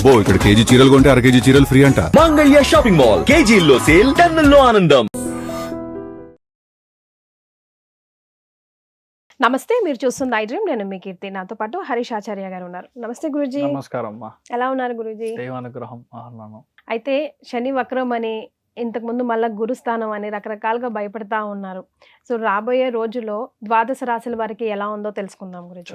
అబ్బో ఇక్కడ కేజీ చీరలు కొంటే అర కేజీ చీరలు ఫ్రీ అంట. మంగళ్య షాపింగ్ మాల్, కేజీల్లో సేల్, టన్నుల్లో ఆనందం. నమస్తే, మీరు చూస్తుంది ఐ డ్రీమ్. నేను మీ కీర్తి. నాతో పాటు హరీష్ ఆచార్య గారు ఉన్నారు. నమస్తే గురూజీ. నమస్కారం అమ్మా. ఎలా ఉన్నారు గురూజీ? దైవానుగ్రహం ఆహ్లానం. అయితే శని వక్రం అని, ఇంతకుముందు మళ్ళా గురుస్థానం అని రకరకాలుగా భయపడతా ఉన్నారు. సో రాబోయే రోజుల్లో ద్వాదశ రాశుల వారికి ఎలా ఉందో తెలుసుకుందాం గురూజీ.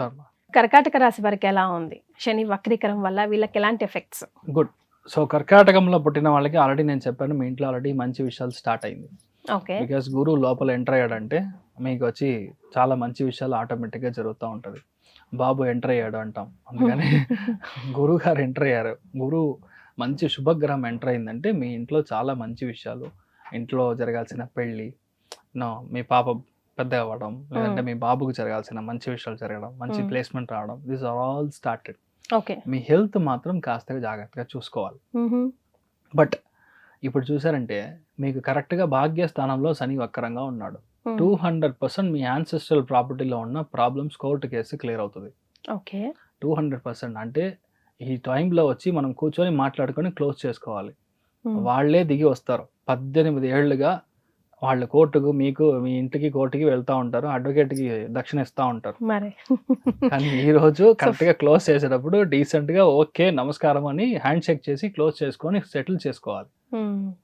కర్కాటక రాశి వారికి ఎలా ఉంది శని వక్రీకరం వల్ల? వీళ్ళకి ఎలాంటి ఎఫెక్ట్స్? గుడ్. సో కర్కాటకంలో పుట్టిన వాళ్ళకి ఆల్రెడీ నేను చెప్పాను, మీ ఇంట్లో ఆల్రెడీ మంచి విషయాలు స్టార్ట్ అయింది. ఓకే. బికాస్ గురువు లోపల ఎంటర్ అయ్యాడంటే మీకు వచ్చి చాలా మంచి విషయాలు ఆటోమేటిక్గా జరుగుతూ ఉంటుంది. బాబు ఎంటర్ అయ్యాడు అంటాం, అందుకని గురువు గారు ఎంటర్ అయ్యారు. గురువు మంచి శుభగ్రహం ఎంటర్ అయిందంటే మీ ఇంట్లో చాలా మంచి విషయాలు, ఇంట్లో జరగాల్సిన పెళ్ళి, మీ పాప పెద్ద అవ్వడం, లేదంటే మీ బాబుకు జరగాల్సిన మంచి విషయాలు జరగడం, మంచి ప్లేస్మెంట్ రావడం, this are all started. Okay. మీ హెల్త్ మాత్రం కాస్త జాగ్రత్తగా చూసుకోవాలి. బట్ ఇప్పుడు చూసారంటే మీకు కరెక్ట్గా భాగ్యస్థానంలో శని వక్రంగా ఉన్నాడు. 200% మీ యాన్సెస్ట్రల్ ప్రాపర్టీలో ఉన్న ప్రాబ్లమ్స్ కోర్టు కేసు క్లియర్ అవుతుంది. ఓకే. 200% అంటే ఈ టైంలో వచ్చి మనం కూర్చొని మాట్లాడుకొని క్లోజ్ చేసుకోవాలి. వాళ్ళే దిగి వస్తారు. 18 ఏళ్ళుగా వాళ్ళు కోర్టుకు, మీకు మీ ఇంటికి కోర్టుకి వెళ్తూ ఉంటారు, అడ్వకేట్కి దక్షిణ ఇస్తూ ఉంటారు. కానీ ఈ రోజు కరెక్ట్గా క్లోజ్ చేసేటప్పుడు డీసెంట్గా ఓకే నమస్కారం అని హ్యాండ్ షేక్ చేసి క్లోజ్ చేసుకొని సెటిల్ చేసుకోవాలి.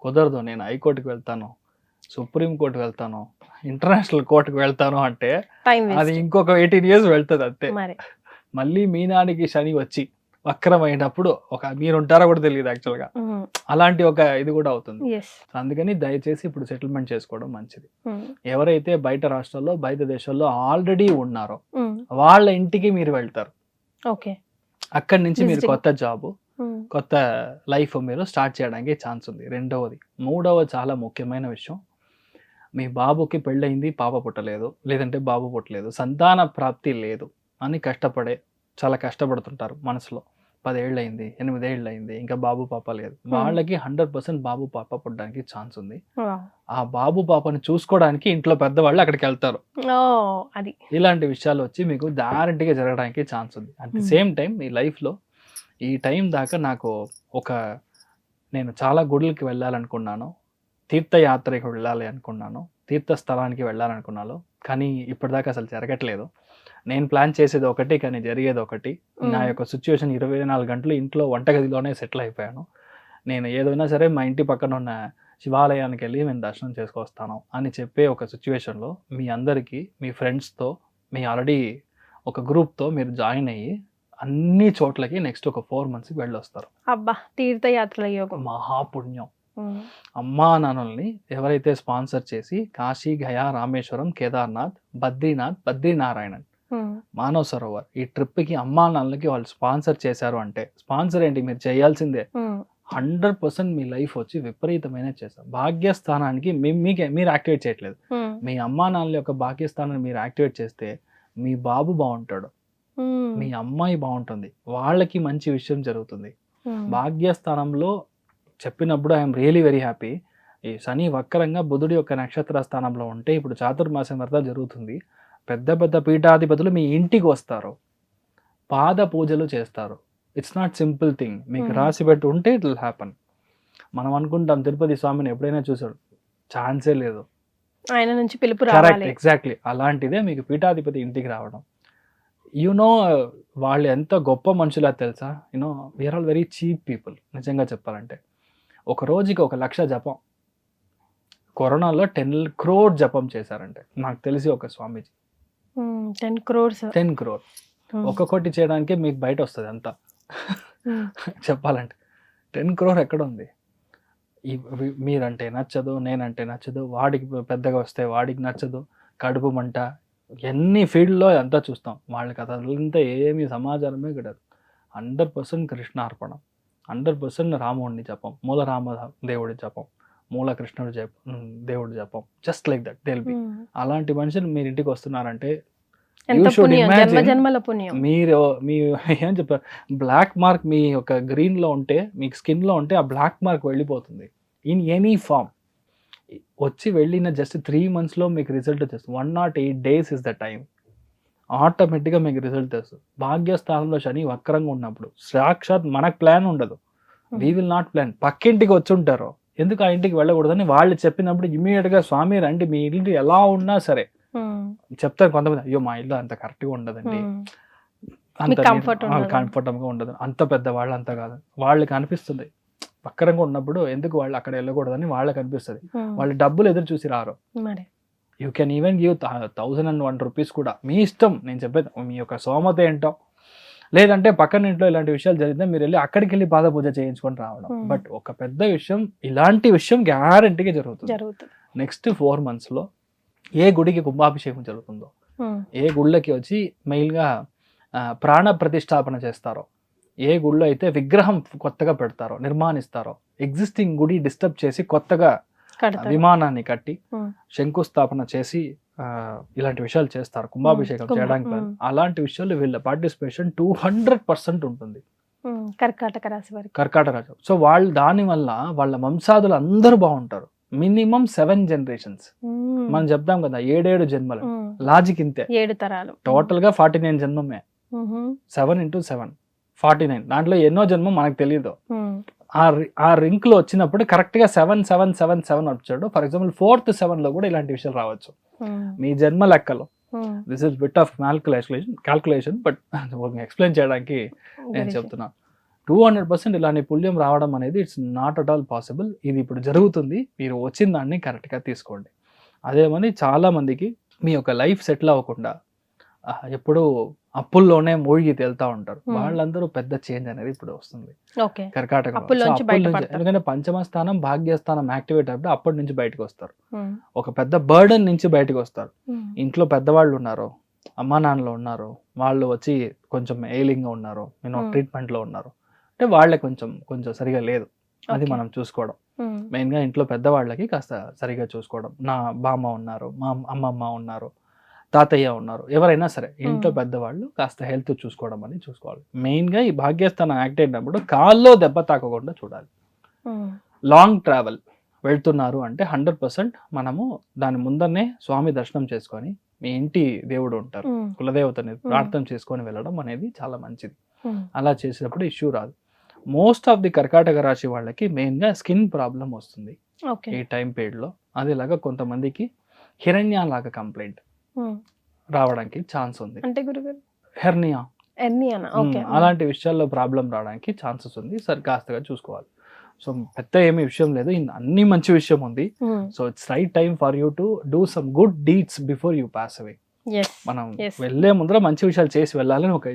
కుదరదు నేను హైకోర్టుకి వెళ్తాను, సుప్రీం కోర్టుకి వెళ్తాను, ఇంటర్నేషనల్ కోర్టుకి వెళ్తాను అంటే అది ఇంకొక 18 years వెళ్తుంది అంతే. మళ్ళీ మీనానికి శని వచ్చి వక్రమైనప్పుడు మీరు ఉంటారో కూడా తెలియదు యాక్చువల్గా, అలాంటి ఒక ఇది కూడా అవుతుంది. అందుకని దయచేసి ఇప్పుడు సెటిల్మెంట్ చేసుకోవడం మంచిది. ఎవరైతే బయట రాష్ట్రాల్లో బయట దేశాల్లో ఆల్రెడీ ఉన్నారో వాళ్ళ ఇంటికి మీరు వెళ్తారు. అక్కడి నుంచి మీరు కొత్త జాబు, కొత్త లైఫ్ మీరు స్టార్ట్ చేయడానికి ఛాన్స్ ఉంది. రెండవది. మూడవ చాలా ముఖ్యమైన విషయం, మీ బాబుకి పెళ్ళయింది, పాప పుట్టలేదు, లేదంటే బాబు పుట్టలేదు, సంతాన ప్రాప్తి లేదు అని చాలా కష్టపడుతుంటారు మనసులో. 10 ఏళ్ళు అయింది, 8 ఏళ్ళు అయింది, ఇంకా బాబు పాప లేదు. వాళ్ళకి 100% బాబు పాప పుట్టడానికి ఛాన్స్ ఉంది. ఆ బాబు పాపని చూసుకోవడానికి ఇంట్లో పెద్దవాళ్ళు అక్కడికి వెళ్తారు. ఇలాంటి విషయాలు వచ్చి మీకు గ్యారంటీగా జరగడానికి ఛాన్స్ ఉంది. అట్ ది సేమ్ టైం మీ లైఫ్లో ఈ టైం దాకా నేను చాలా గుడులకి వెళ్ళాలనుకున్నాను, తీర్థయాత్రకు వెళ్ళాలి అనుకున్నాను, తీర్థస్థలానికి వెళ్ళాలనుకున్నాను, కానీ ఇప్పటిదాకా అసలు జరగట్లేదు. నేను ప్లాన్ చేసేది ఒకటి కానీ జరిగేది ఒకటి. నా యొక్క సిచ్యువేషన్ 24 గంటలు ఇంట్లో వంటగదిలోనే సెటిల్ అయిపోయాను. నేను ఏదైనా సరే మా ఇంటి పక్కన ఉన్న శివాలయానికి వెళ్ళి నేను దర్శనం చేసుకొస్తాను అని చెప్పే ఒక సిచ్యువేషన్లో మీ అందరికీ, మీ ఫ్రెండ్స్తో, మీ ఆల్రెడీ ఒక గ్రూప్తో మీరు జాయిన్ అయ్యి అన్ని చోట్లకి నెక్స్ట్ ఒక 4 months వెళ్ళొస్తారు. అబ్బా, తీర్థయాత్రల యోగం, మహాపుణ్యం. అమ్మా నాన్నల్ని ఎవరైతే స్పాన్సర్ చేసి కాశీ, గయా, రామేశ్వరం, కేదార్నాథ్, బద్రీనాథ్, బద్రీనారాయణన్, మానవ్ సరోవర్ ఈ ట్రిప్కి అమ్మా నాన్నలకి వాళ్ళు స్పాన్సర్ చేశారు అంటే, స్పాన్సర్ ఏంటి మీరు చేయాల్సిందే. 100% మీ లైఫ్ వచ్చి విపరీతమైన చేశారు. భాగ్యస్థానానికి మీరు యాక్టివేట్ చేయట్లేదు. మీ అమ్మా నాన్నల యొక్క భాగ్యస్థానాన్ని మీరు యాక్టివేట్ చేస్తే మీ బాబు బాగుంటాడు, మీ అమ్మాయి బాగుంటుంది, వాళ్ళకి మంచి విషయం జరుగుతుంది. భాగ్యస్థానంలో చెప్పినప్పుడు ఐఎమ్ రియలీ వెరీ హ్యాపీ. ఈ శని వక్రంగా బుధుడి యొక్క నక్షత్ర స్థానంలో ఉంటే ఇప్పుడు చాతుర్మాసం వరద జరుగుతుంది. పెద్ద పెద్ద పీఠాధిపతులు మీ ఇంటికి వస్తారు, పాద పూజలు చేస్తారు. It's not simple thing. మీకు రాసి పెట్టి ఉంటే ఇట్ విల్ హ్యాపన్. మనం అనుకుంటాం తిరుపతి స్వామిని ఎప్పుడైనా చూసాడు, ఛాన్సే లేదు, ఆయన నుంచి పిలుపు రావాలి. ఎగ్జాక్ట్లీ అలాంటిదే మీకు పీఠాధిపతి ఇంటికి రావడం. వాళ్ళు ఎంత గొప్ప మనుషులా తెలుసా? We are all very cheap people. నిజంగా చెప్పాలంటే ఒక రోజుకి 1,00,000 జపం, కరోనాలో 10 crore జపం చేశారంటే నాకు తెలిసి ఒక స్వామీజీ. 10 crore ఒక కోటి చేయడానికి మీకు బయట వస్తుంది అంతా. చెప్పాలంటే 10 crore ఎక్కడ ఉంది? మీరంటే నచ్చదు, నేనంటే నచ్చదు, వాడికి పెద్దగా వస్తే వాడికి నచ్చదు, కడుపు మంట, ఎన్ని ఫీల్డ్లో అంతా చూస్తాం. వాళ్ళకి అదంతా ఏమి సమాచారమే గడదు. 100% కృష్ణార్పణం, 100% రాముడిని జపం, మూల రామ దేవుడి జపం, మూల కృష్ణుడు దేవుడి జపం, just like that they will be. అలాంటి మనుషులు మీరు ఇంటికి వస్తున్నారంటే మీరు ఏం చెప్పారు, బ్లాక్ మార్క్ మీ యొక్క గ్రీన్లో ఉంటే, మీకు స్కిన్లో ఉంటే ఆ బ్లాక్ మార్క్ వెళ్ళిపోతుంది ఇన్ ఎనీ ఫామ్. వచ్చి వెళ్ళిన జస్ట్ 3 months మీకు రిజల్ట్ వచ్చేస్తుంది. 108 days ఇస్ ద టైం. ఆటోమేటిక్గా మీకు రిజల్ట్ తెలుస్తుంది. భాగ్యస్థానంలో శని వక్రంగా ఉన్నప్పుడు సాక్షాత్ మనకు ప్లాన్ ఉండదు, వీ విల్ నాట్ ప్లాన్. పక్కింటికి వచ్చి ఉంటారు, ఎందుకు ఆ ఇంటికి వెళ్ళకూడదని వాళ్ళు చెప్పినప్పుడు ఇమీడియట్గా స్వామి రండి, మీ ఇల్లు ఎలా ఉన్నా సరే చెప్తారు. కొంతమంది అయ్యో మా ఇల్లు అంత కరెక్ట్గా ఉండదండి, అంత కంఫర్టబుల్గా ఉండదు, అంత పెద్ద వాళ్ళు అంత కాదు, వాళ్ళకి అనిపిస్తుంది. వక్రంగా ఉన్నప్పుడు ఎందుకు వాళ్ళు అక్కడ వెళ్ళకూడదని వాళ్ళకి అనిపిస్తుంది. వాళ్ళు డబ్బులు ఎదురు చూసి రారు. You can even give 1001 rupees కూడా, మీ ఇష్టం. నేను చెప్పేది మీ యొక్క సోమత ఏంటో. లేదంటే పక్కన ఇంట్లో ఇలాంటి విషయాలు జరిగితే మీరు వెళ్ళి అక్కడికి వెళ్ళి పాద పూజ చేయించుకొని రావడం. బట్ ఒక పెద్ద విషయం, ఇలాంటి విషయం గ్యారంటీగా జరుగుతుంది. నెక్స్ట్ 4 months లో ఏ గుడికి కుంభాభిషేకం జరుగుతుందో, ఏ గుళ్ళకి వచ్చి మెయిన్గా ప్రాణ ప్రతిష్టాపన చేస్తారో, ఏ గుళ్ళో అయితే విగ్రహం కొత్తగా పెడతారో, నిర్మాణిస్తారో, ఎగ్జిస్టింగ్ గుడి డిస్టర్బ్ చేసి కొత్తగా విమానాన్ని కట్టి శంకుస్థాపన చేసి ఇలాంటి విషయాలు చేస్తారు కుంభాభిషేకం చేయడానికి. అలాంటి విషయాలు వీళ్ళ పార్టిసిపేషన్ 200% ఉంటుంది కర్కాటక రాశి. సో వాళ్ళు దాని వల్ల వాళ్ళ వంశాదులు అందరూ బాగుంటారు. Minimum 7 generations. మనం చెప్తాం కదా 7 జన్మలు, లాజిక్ ఇంతే. 7 తరాలు టోటల్ గా 49 జన్మమే. 7 into 7 49. దాంట్లో ఎన్నో జన్మం మనకు తెలియదు. ఆ రింక్ లో వచ్చినప్పుడు కరెక్ట్ గా 7 వచ్చాడు. ఫర్ ఎగ్జాంపుల్ 4th 7 లో కూడా ఇలాంటి విషయాలు రావచ్చు మీ జన్మ లెక్కలో. This is bit of calculation but explain చేయడానికి నేను చెప్తున్నా. 200% ఇలాంటి పుణ్యం రావడం అనేది it's not at all possible. ఇది ఇప్పుడు జరుగుతుంది. మీరు వచ్చిన దాన్ని కరెక్ట్గా తీసుకోండి. అదేమని చాలా మందికి మీ యొక్క లైఫ్ సెటిల్ అవ్వకుండా ఎప్పుడు అప్పుల్లోనే మూழ்గి తేలుతా ఉంటారు. వాళ్ళందరూ పెద్ద చేంజ్ అనేది ఇప్పుడు వస్తుంది కర్కాటక. ఎందుకంటే పంచమ స్థానం భాగ్యస్థానం యాక్టివేట్ అయినప్పుడు అప్పటి నుంచి బయటకు వస్తారు. ఒక పెద్ద బర్డన్ నుంచి బయటకు వస్తారు. ఇంట్లో పెద్దవాళ్ళు ఉన్నారు, అమ్మా నాన్నలు ఉన్నారు, వాళ్ళు వచ్చి కొంచెం ఎయిలింగ్గా ఉన్నారు, ట్రీట్మెంట్లో ఉన్నారు అంటే వాళ్ళకి కొంచెం సరిగా లేదు. అది మనం చూసుకోవడం. మెయిన్గా ఇంట్లో పెద్దవాళ్ళకి కాస్త సరిగా చూసుకోవడం. నా బామ్మ ఉన్నారు, మా అమ్మమ్మ ఉన్నారు, తాతయ్య ఉన్నారు, ఎవరైనా సరే ఇంట్లో పెద్దవాళ్ళు కాస్త హెల్త్ చూసుకోవడం అని చూసుకోవాలి. మెయిన్గా ఈ భాగ్యస్థానం యాక్ట్ అయినప్పుడు కాల్లో దెబ్బ తాకకుండా చూడాలి. లాంగ్ ట్రావెల్ వెళ్తున్నారు అంటే 100% మనము దాని ముందరనే స్వామి దర్శనం చేసుకొని మీ ఇంటి దేవుడు ఉంటారు, కులదేవతని ప్రార్థన చేసుకొని వెళ్ళడం అనేది చాలా మంచిది. అలా చేసినప్పుడు ఇష్యూ రాదు. మోస్ట్ ఆఫ్ ది కర్కాటక రాశి వాళ్ళకి మెయిన్గా స్కిన్ ప్రాబ్లం వస్తుంది ఈ టైం పీరియడ్లో. అదేలాగా కొంతమందికి హిరణ్య లాగా కంప్లైంట్ రావడానికి ఛాన్స్ ఉంది. అంటే హెర్నియా అలాంటి విషయాల్లో ప్రాబ్లం రావడానికి ఛాన్సెస్ ఉంది. సరే కాస్తగా చూసుకోవాలి. సో పెద్ద ఏమీ విషయం లేదు, అన్ని మంచి విషయం ఉంది. So it's right time for you to do some good deeds before you pass అవే. మనం వెళ్లే ముందర మంచి విషయాలు చేసి వెళ్ళాలని ఒక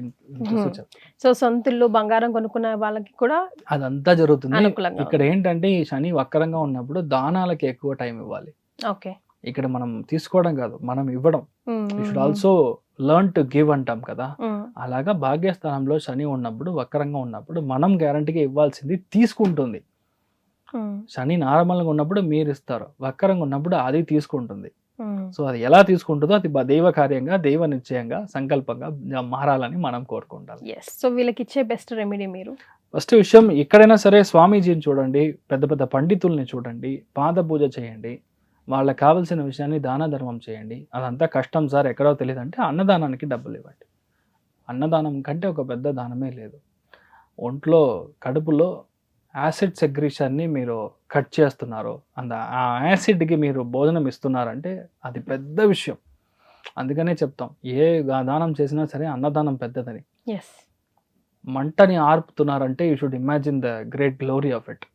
సో సొంతలు బంగారం కొనుక్కున్న వాళ్ళకి కూడా అదంతా జరుగుతుంది. ఇక్కడ ఏంటంటే ఈ శని వక్రంగా ఉన్నప్పుడు దానాలకి ఎక్కువ టైం ఇవ్వాలి. ఇక్కడ మనం తీసుకోవడం కాదు, మనం ఇవ్వడం. You should also learn to give అంటాం కదా. అలాగా భాగ్యస్థానంలో శని ఉన్నప్పుడు వక్రంగా ఉన్నప్పుడు మనం గ్యారంటీగా ఇవ్వాల్సింది తీసుకుంటుంది. శని నార్మల్గా ఉన్నప్పుడు మీరు ఇస్తారు, వక్రంగా ఉన్నప్పుడు అది తీసుకుంటుంది. సో అది ఎలా తీసుకుంటుందో అది దైవ కార్యంగా, దైవ నిశ్చయంగా, సంకల్పంగా మారాలని మనం కోరుకుంటాం. సో వీళ్ళకి ఇచ్చే బెస్ట్ రెమెడీ మీరు ఫస్ట్ విషయం, ఎక్కడైనా సరే స్వామీజీని చూడండి, పెద్ద పెద్ద పండితుల్ని చూడండి, పాద పూజ చేయండి, వాళ్ళకి కావాల్సిన విషయాన్ని దాన ధర్మం చేయండి. అదంతా కష్టం సార్ ఎక్కడో తెలియదు అంటే అన్నదానానికి డబ్బులు ఇవ్వండి. అన్నదానం కంటే ఒక పెద్ద దానమే లేదు. ఒంట్లో కడుపులో యాసిడ్ సెగ్రీషన్ని మీరు కట్ చేస్తున్నారు, ఆ యాసిడ్కి మీరు భోజనం ఇస్తున్నారంటే అది పెద్ద విషయం. అందుకనే చెప్తాం ఏ దానం చేసినా సరే అన్నదానం పెద్దదని. మంటని ఆర్పుతున్నారంటే you should imagine the great glory of it.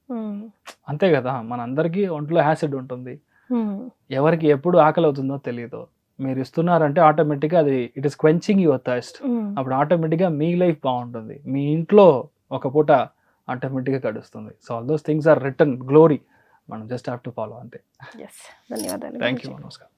అంతే కదా, మనందరికీ ఒంట్లో యాసిడ్ ఉంటుంది, ఎవరికి ఎప్పుడు ఆకలి అవుతుందో తెలియదు. మీరు ఇస్తున్నారంటే ఆటోమేటిక్గా అది it is quenching your thirst. అప్పుడు ఆటోమేటిక్గా మీ లైఫ్ బాగుంటుంది, మీ ఇంట్లో ఒక పూట ఆటోమేటిక్గా గడుస్తుంది. So all those things are return glory. మనం జస్ట్ హ్యావ్ టు ఫాలో అంతే. ధన్యవాదాలు. Thank you. నమస్కారం.